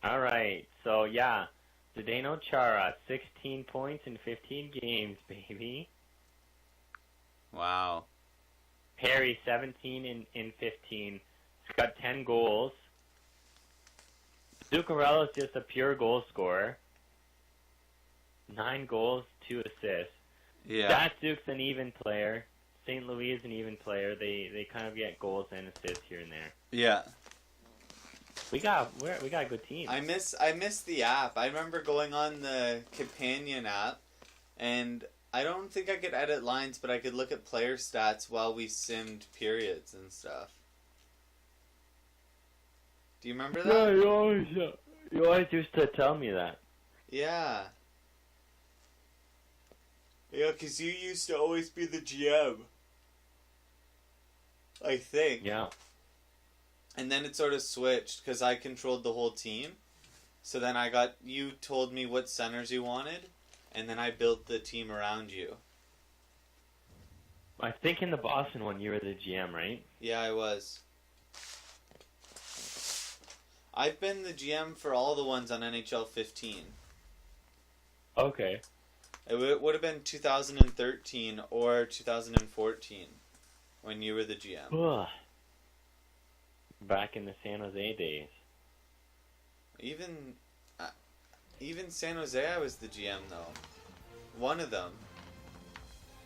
All right. So yeah, Zdeno Chara, 16 points in 15 games, baby. Wow. Perry, 17 in 15. He's got 10 goals. Zuccarello's just a pure goal scorer. 9 goals, 2 assists. Yeah. Datsuk's an even player. St. Louis is an even player. They kind of get goals and assists here and there. Yeah. We got a good team. I miss the app. I remember going on the companion app, and I don't think I could edit lines, but I could look at player stats while we simmed periods and stuff. Do you remember that? Yeah, you always used to tell me that. Yeah. Yeah, because you used to always be the GM. I think. Yeah. And then it sort of switched because I controlled the whole team. So then you told me what centers you wanted, and then I built the team around you. I think in the Boston one you were the GM, right? Yeah, I was. I've been the GM for all the ones on NHL 15. Okay. It would have been 2013 or 2014 when you were the GM. Ugh. Back in the San Jose days. Even San Jose, I was the GM though. One of them.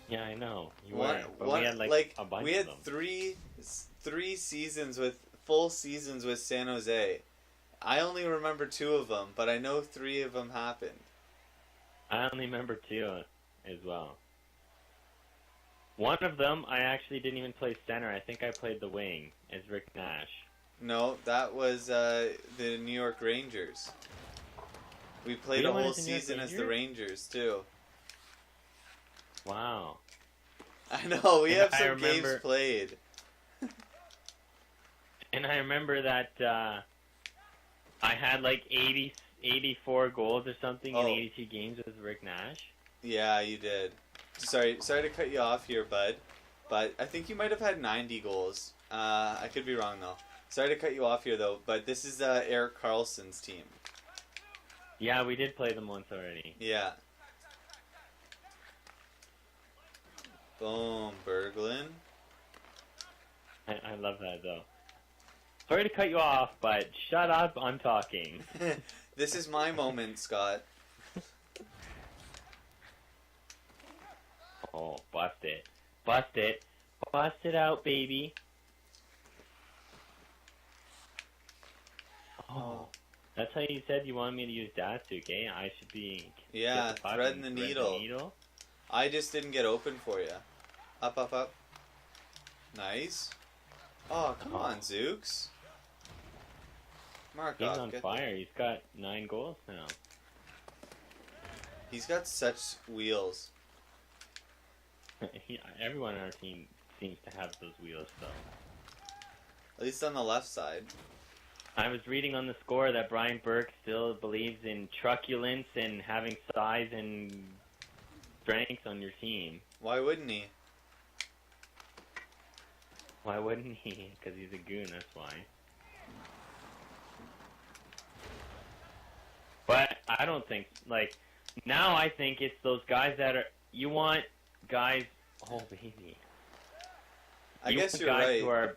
Yeah, I know. You were. But One, we had like a bunch we had of them. three seasons with full seasons with San Jose. I only remember 2 of them, but I know 3 of them happened. I only remember 2 as well. One of them, I actually didn't even play center. I think I played the wing as Rick Nash. No, that was the New York Rangers. We played a whole season as the Rangers, too. Wow. I know, we have some games played. And I remember that I had like 84 goals or something in 82 games with Rick Nash. Yeah, you did. Sorry to cut you off here, bud. But I think you might have had 90 goals. I could be wrong, though. Sorry to cut you off here, though. But this is Eric Carlson's team. Yeah, we did play them once already. Yeah. Boom, Berglund. I love that, though. Sorry to cut you off, but shut up, I'm talking. This is my moment, Scott. Oh, bust it. Bust it. Bust it out, baby. Oh, that's how you said you wanted me to use Datsuk, eh? I should be... Yeah, threading the needle. I just didn't get open for you. Up, up, up. Nice. Oh, come on, Zooks. He's on fire. He's got 9 goals now. He's got such wheels. Everyone on our team seems to have those wheels, though. At least on the left side. I was reading on the score that Brian Burke still believes in truculence and having size and strength on your team. Why wouldn't he? Why wouldn't he? Because he's a goon, that's why. But I don't think, like, now I think it's those guys that are, you want guys, oh baby. I guess you're right. Who are,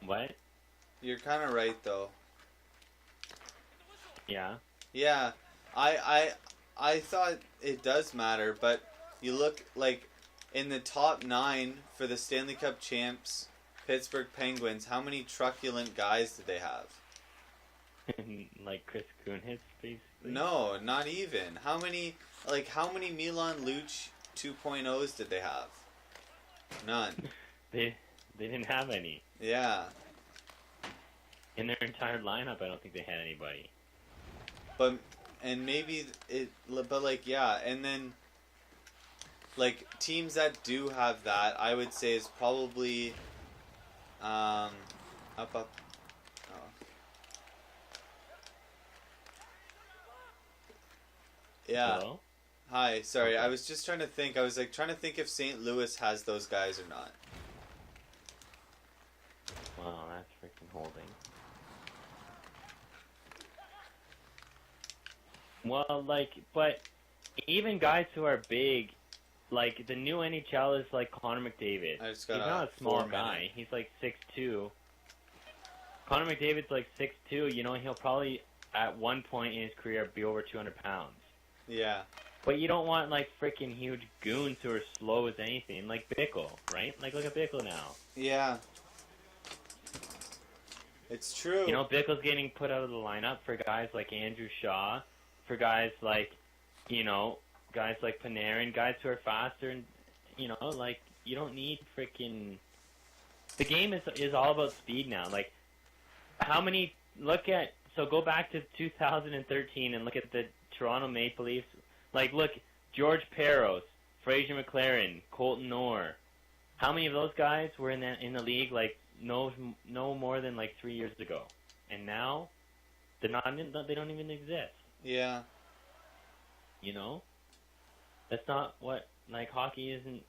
what? You're kind of right, though. Yeah. Yeah, I thought it does matter, but you look, like, in the top 9 for the Stanley Cup champs, Pittsburgh Penguins, how many truculent guys did they have? Like Chris Kunitz, basically? No, not even. How many Milan Lucic 2.0s did they have? None. They didn't have any. Yeah. In their entire lineup, I don't think they had anybody. But like, yeah, and then, like, teams that do have that, I would say is probably, up. Oh. Yeah. Hello? Hi, sorry, okay. I was just trying to think. I was, like, trying to think if St. Louis has those guys or not. Wow, that's freaking holding. Well, like, but even guys who are big, like the new NHL is like Connor McDavid. I just He's got not a small guy. He's like 6'2". Connor McDavid's like 6'2". You know, he'll probably at one point in his career be over 200 pounds. Yeah. But you don't want like freaking huge goons who are slow as anything, like Bickle, right? Like look at Bickle now. Yeah. It's true. You know, Bickle's getting put out of the lineup for guys like Andrew Shaw, for guys like, you know, guys like Panarin, guys who are faster, and you know, like you don't need freaking. The game is all about speed now. Like, how many? Go back to 2013 and look at the Toronto Maple Leafs. Like, look, George Peros, Fraser McLaren, Colton Orr. How many of those guys were in the league like no more than like 3 years ago? And now they don't even exist. Yeah. You know? That's not what, like, hockey isn't.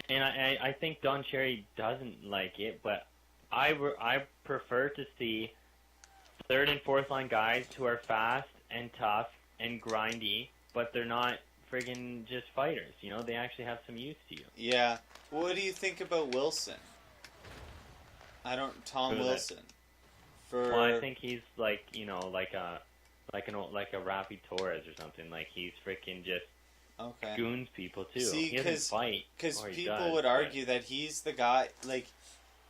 And I think Don Cherry doesn't like it, but I prefer to see third and fourth line guys who are fast and tough and grindy, but they're not friggin' just fighters. You know, they actually have some use to you. Yeah. What do you think about Wilson? Tom Wilson. Well, I think he's like, you know, like a Rafi Torres or something. Like he's freaking just goons people too. See, he doesn't fight. Because people would argue that he's the guy, like,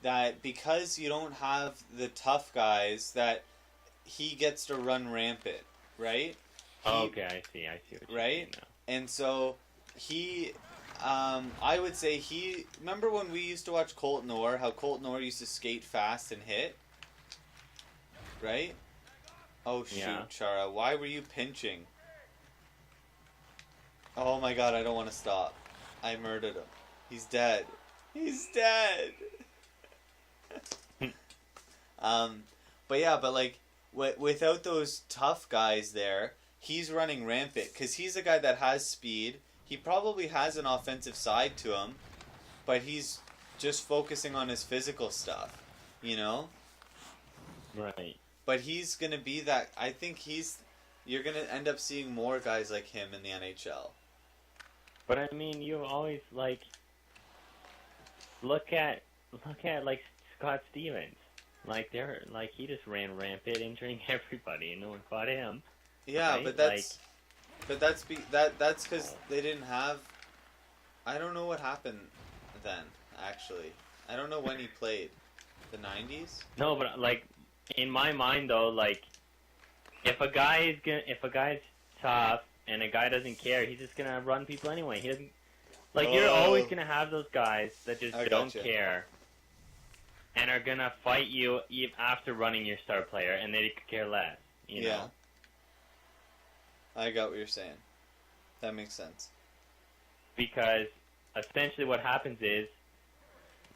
that because you don't have the tough guys, that he gets to run rampant, right? Okay, I see what you're saying now. And so he, I would say remember when we used to watch Colton Orr, how Colton Orr used to skate fast and hit? Right? Oh shoot, yeah. Chara, why were you pinching? Oh my god, I don't want to stop. I murdered him. He's dead. He's dead! But like, without those tough guys there, he's running rampant, because he's a guy that has speed. He probably has an offensive side to him, but he's just focusing on his physical stuff, you know? Right. But he's going to be that, I think you're going to end up seeing more guys like him in the NHL. But I mean, you always, like, look at like Scott Stevens. Like he just ran rampant, injuring everybody, and no one fought him. Yeah, right? but that's because they didn't have. I don't know what happened then. Actually, I don't know when he played. The 90s? No, but like in my mind though, like if a guy's tough and a guy doesn't care, he's just gonna run people anyway. He doesn't. Like you're always gonna have those guys that just don't care. And are gonna fight you after running your star player, and they could care less. You know? I got what you're saying. That makes sense. Because essentially, what happens is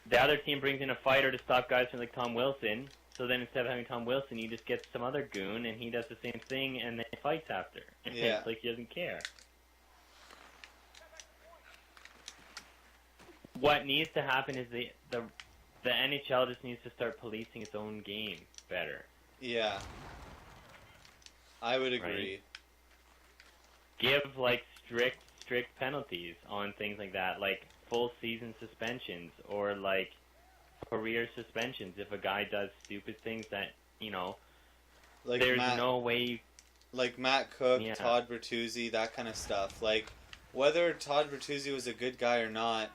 the other team brings in a fighter to stop guys from like Tom Wilson. So then instead of having Tom Wilson, you just get some other goon, and he does the same thing, and then he fights after. And it's like he doesn't care. What needs to happen is the NHL just needs to start policing its own game better. Yeah. I would agree. Right? Give, like, strict penalties on things like that, like full season suspensions or, like, career suspensions if a guy does stupid things that, you know, like there's no way... Like Matt Cook, Todd Bertuzzi, that kind of stuff. Like, whether Todd Bertuzzi was a good guy or not,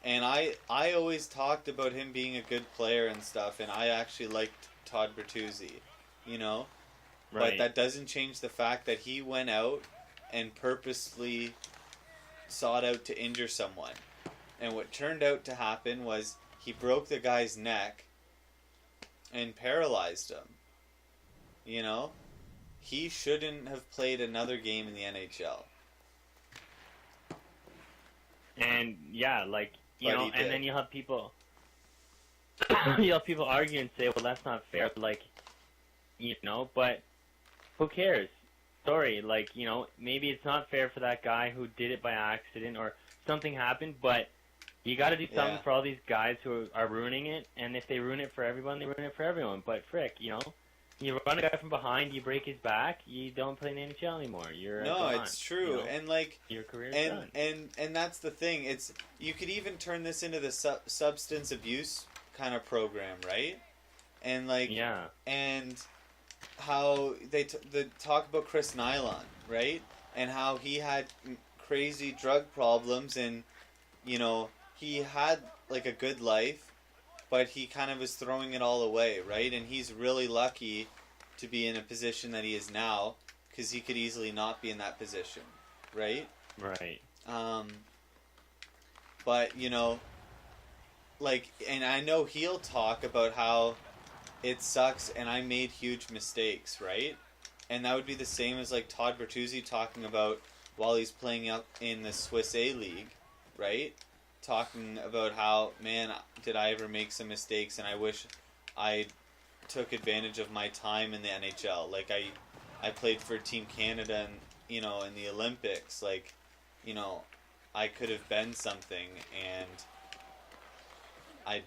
and I always talked about him being a good player and stuff, and I actually liked Todd Bertuzzi, you know? Right. But that doesn't change the fact that he went out and purposely sought out to injure someone. And what turned out to happen was he broke the guy's neck and paralyzed him. You know? He shouldn't have played another game in the NHL. And, yeah, like... You know, and then you'll have people argue and say, well, that's not fair. Like, you know, but who cares? Sorry, like, you know, maybe it's not fair for that guy who did it by accident or something happened, but you got to do something for all these guys who are ruining it. And if they ruin it for everyone, they ruin it for everyone. But frick, you know, You run a guy from behind, you break his back, you don't play in the NHL anymore. You're No, gone, it's true, you know? Your career's done. and that's the thing. It's you could even turn this into the substance abuse kind of program, right? And Yeah. and how they talk about Chris Nylon, right? And how he had crazy drug problems, and he had like a good life, but he kind of was throwing it all away, right? And he's really lucky to be in a position that he is now, because he could easily not be in that position, right? Right. But and I know he'll talk about how it sucks and I made huge mistakes, right? And that would be the same as like Todd Bertuzzi talking about while he's playing up in the Swiss A League, right? Talking about how, man, did I ever make some mistakes, and I wish I took advantage of my time in the NHL. Like I played for Team Canada and in the Olympics. Like, I could have been something, and I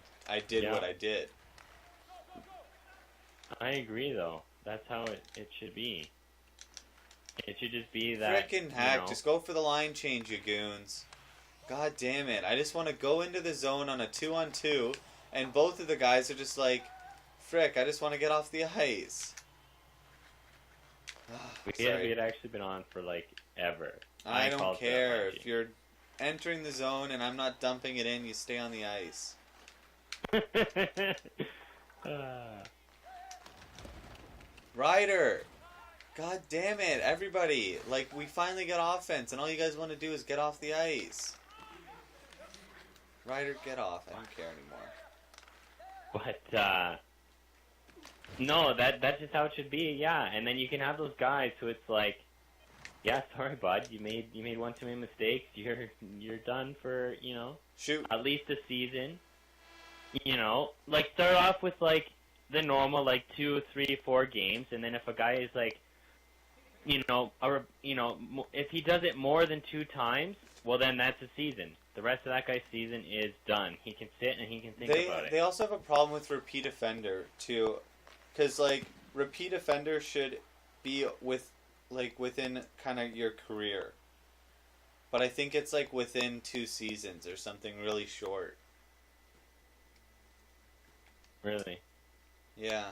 did what I did. I agree, though. That's how it should be. It should just be that. Frickin' heck, just go for the line change, you goons. God damn it. I just want to go into the zone on a 2-on-2, and both of the guys are just like, frick, I just want to get off the ice. We had actually been on for, like, ever. I don't care. If you're entering the zone and I'm not dumping it in, you stay on the ice. Ryder! God damn it, everybody. Like, we finally got offense, and all you guys want to do is get off the ice. Ryder, get off. I don't care anymore. But, no, that's just how it should be, yeah. And then you can have those guys who it's like, yeah, sorry, bud, you made one too many mistakes. You're done for, shoot, at least a season. Like, start off with, like, the normal, like, 2, 3, 4 games, and then if a guy is, like, if he does it more than 2 times, well, then that's a season. The rest of that guy's season is done. He can sit and he can think about it. They also have a problem with repeat offender, too. Because, like, repeat offender should be within kind of your career. But I think it's, like, within 2 seasons or something really short. Really? Yeah.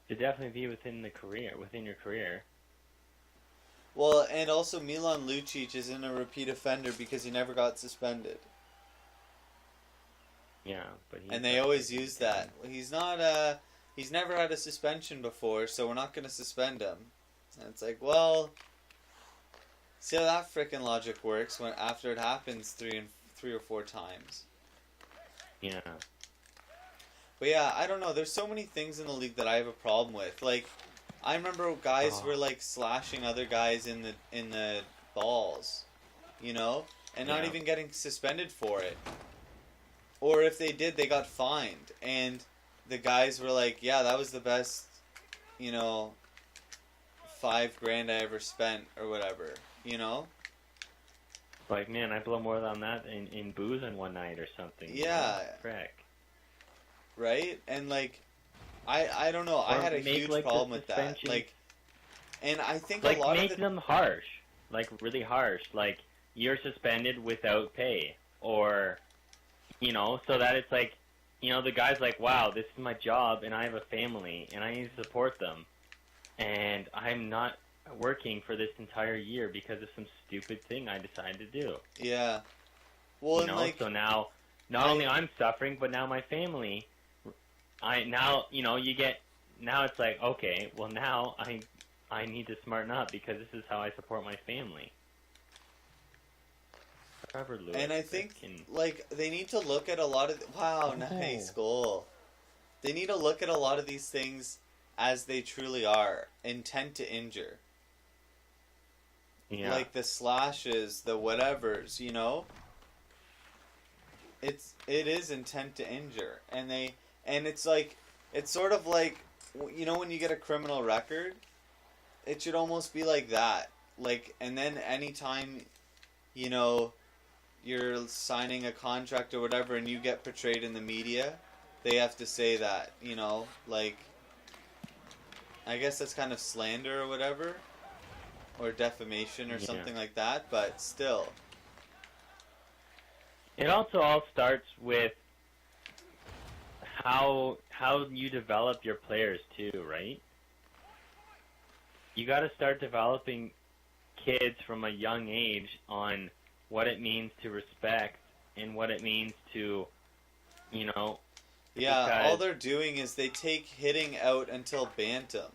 Should definitely be within your career. Well, and also Milan Lucic isn't a repeat offender because he never got suspended. Yeah, but and they always use that. He's not he's never had a suspension before, so we're not going to suspend him. And it's like, well, see how that frickin' logic works when after it happens 3 or 4 times. Yeah. But yeah, I don't know. There's so many things in the league that I have a problem with. Like, I remember guys were like slashing other guys in the balls, and not even getting suspended for it. Or if they did, they got fined, and the guys were like, "Yeah, that was the best, $5,000 I ever spent, or whatever." Like, man, I blow more on that in booze in one night or something. Yeah. Frick. Right? And, like, I don't know. Or I had a huge problem with that. Like, and I think like, a lot make of them harsh. Like, really harsh. Like, you're suspended without pay. Or, so that it's like, the guy's like, wow, this is my job, and I have a family, and I need to support them. And I'm not working for this entire year because of some stupid thing I decided to do. Yeah. Well, so now, not only I'm suffering, but now my family... now it's like, okay, well now I need to smarten up because this is how I support my family. Trevor Lewis. And I think, they need to look at a lot of... Wow, nice goal. They need to look at a lot of these things as they truly are. Intent to injure. Yeah. Like the slashes, the whatevers, It is intent to injure. And it's like, it's sort of like, when you get a criminal record, it should almost be like that. Like, and then anytime, you're signing a contract or whatever and you get portrayed in the media, they have to say that, like, I guess that's kind of slander or whatever, or defamation or Yeah. something like that. But still, It also all starts with how you develop your players too, right? You got to start developing kids from a young age on what it means to respect and what it means to, you know. yeah, Because, all they're doing is they take hitting out until bantam.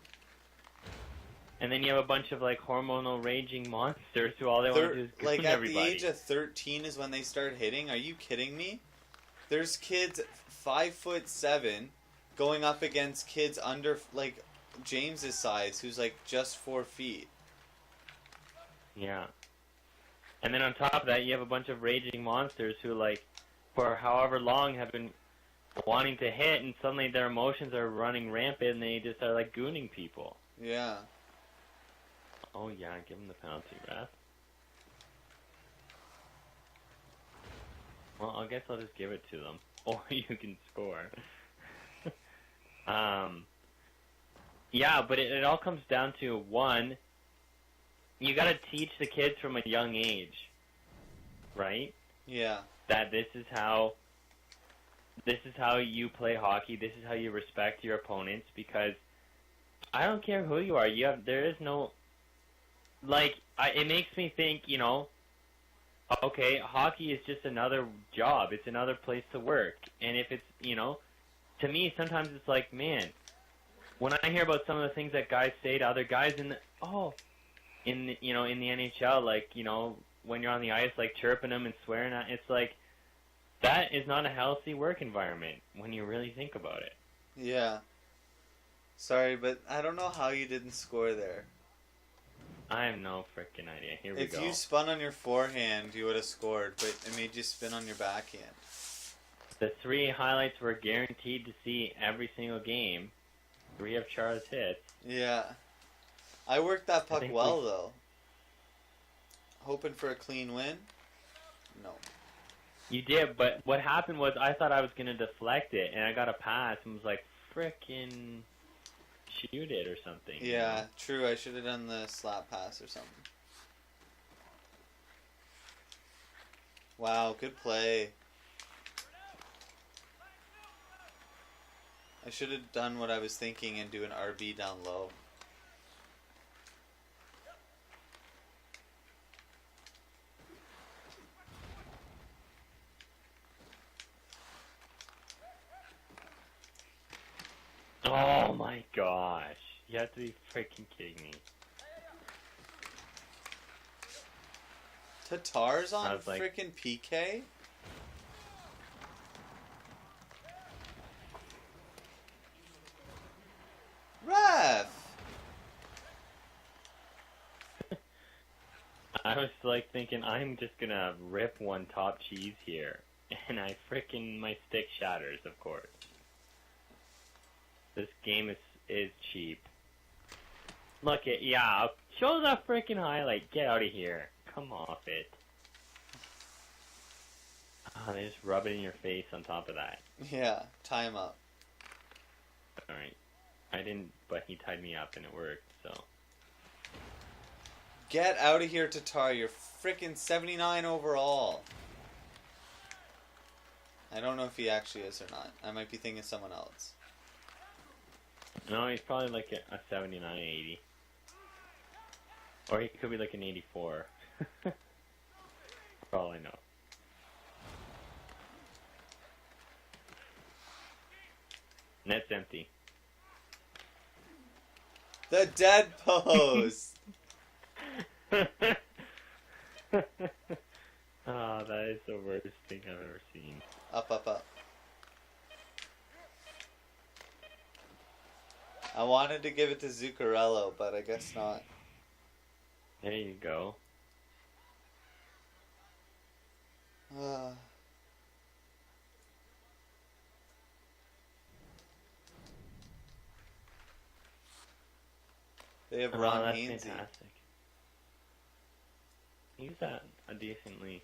and then you have a bunch of like hormonal raging monsters who all they want to do is goon Like at everybody. the age of 13 is when they start hitting. Are you kidding me? There's kids 5'7" going up against kids under like James's size, who's like just 4 feet. Yeah. And then on top of that, you have a bunch of raging monsters who, like, for however long have been wanting to hit, and suddenly their emotions are running rampant, and they just are, like, gooning people. Yeah. Oh, yeah, give them the penalty, ref. Well, I guess I'll just give it to them. Or you can score. Yeah, but it all comes down to, one, you gotta teach the kids from a young age, right? Yeah. That this is how you play hockey, this is how you respect your opponents, because I don't care who you are, there is no, like, it makes me think, you know, okay, hockey is just another job, it's another place to work, and if it's, you know, to me, sometimes it's like, man, when I hear about some of the things that guys say to other guys in the NHL, like, you know, when you're on the ice, like, chirping them and swearing at, it's like, that is not a healthy work environment when you really think about it. Yeah. Sorry, but I don't know how you didn't score there. I have no freaking idea. Here we If go. you spun on your forehand, you would have scored, but it made you spin on your backhand. The 3 highlights we're guaranteed to see every single game. 3 of Chara's hits. Yeah. I worked that puck think well, though. Hoping for a clean win? No. You did, but what happened was I thought I was going to deflect it, and I got a pass and was like, frickin' shoot it or something. Yeah, you know? true. I should have done the slap pass or something. Wow, good play. I should have done what I was thinking and do an RB down low. Oh my gosh. You have to be freaking kidding me. Tatar's I on was like- freaking PK? Ref! I was like thinking I'm just gonna rip one top cheese here, and my stick shatters, of course. This game is cheap. Look at, yeah, show the freaking highlight. Get out of here. Come off it. Oh, they just rub it in your face on top of that. Yeah, time up. Alright. I didn't, but he tied me up and it worked, so. Get out of here, Tatar. You're freaking 79 overall. I don't know if he actually is or not. I might be thinking of someone else. No, he's probably like a 79, 80. Or he could be like an 84. For all I know. Net's empty. The dead post! Oh, that is the worst thing I've ever seen. Up, up, up. I wanted to give it to Zuccarello, but I guess not. There you go. They have Oh, Ron that's Hainsey. fantastic. He's a decently...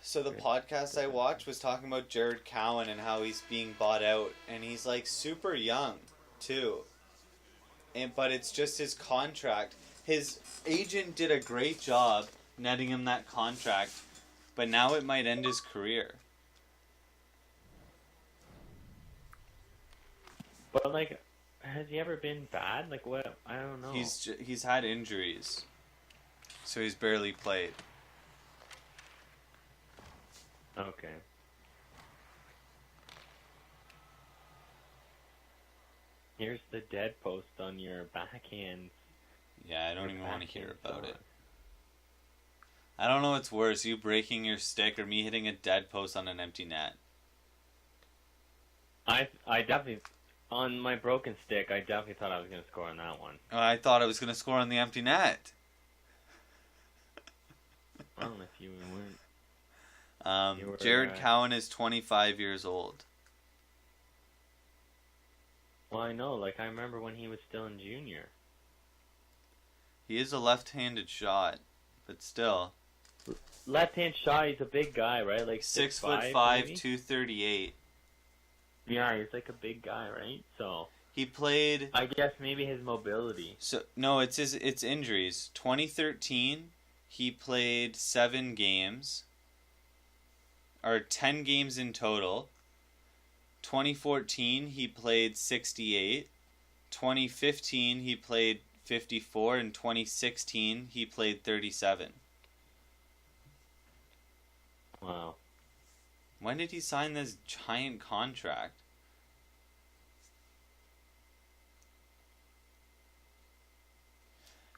So the podcast I watched was talking about Jared Cowan and how he's being bought out, and he's like super young, too. but it's just his contract. His agent did a great job netting him that contract, but now it might end his career. But like, has he ever been bad? Like what? I don't know. He's had injuries, so he's barely played. Okay. Here's the dead post on your backhand. Yeah, I don't even want to hear about it. I don't know what's worse, you breaking your stick or me hitting a dead post on an empty net. I definitely, on my broken stick, I definitely thought I was going to score on that one. I thought I was going to score on the empty net. Well, if you weren't. Jared Cowan is 25 years old. Well, I know. Like, I remember when he was still in junior. He is a left-handed shot, but still. Left-hand shot, he's a big guy, right? Like 6'5", 238. Yeah, he's like a big guy, right? So he played. I guess maybe his mobility. So no, it's injuries. 2013, he played 7 games, or 10 games in total. 2014, he played 68. 2015, he played 54. And 2016, he played 37. Wow. When did he sign this giant contract?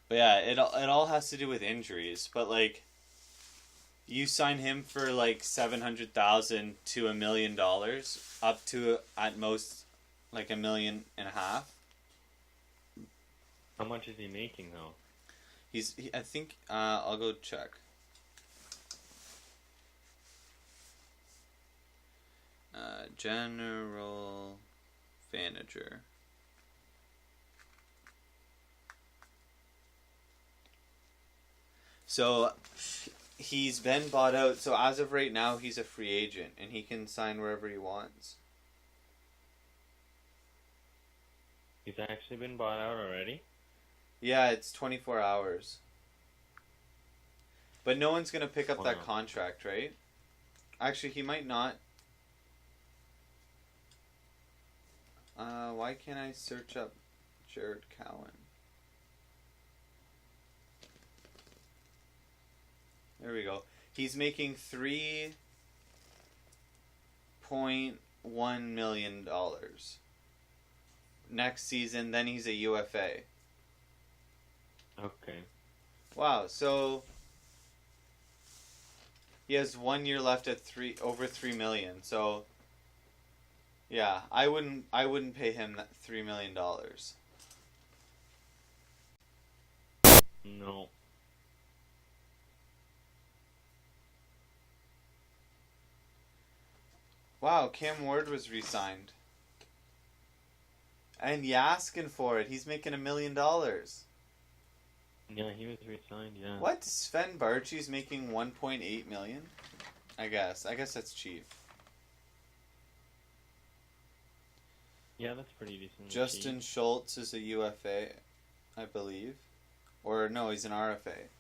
But yeah, it all has to do with injuries. But like, you sign him for like $700,000 to $1 million, up to at most like $1.5 million. How much is he making though? I think I'll go check. General manager. So he's been bought out. So as of right now, he's a free agent and he can sign wherever he wants. He's actually been bought out already? Yeah, it's 24 hours. But no one's going to pick up that contract, right? Actually, he might not. Why can't I search up Jared Cowan? There we go. He's making $3.1 million next season. Then he's a UFA. Okay. Wow. So he has 1 year left at over $3 million. So yeah, I wouldn't pay him that $3 million. No. Wow, Cam Ward was re-signed. And Yaskin for it. He's making $1 million. Yeah, he was re-signed, yeah. What? Sven Barchi's making $1.8 million? I guess that's cheap. Yeah, that's pretty decent. Justin Schultz is a UFA, I believe. Or no, he's an RFA.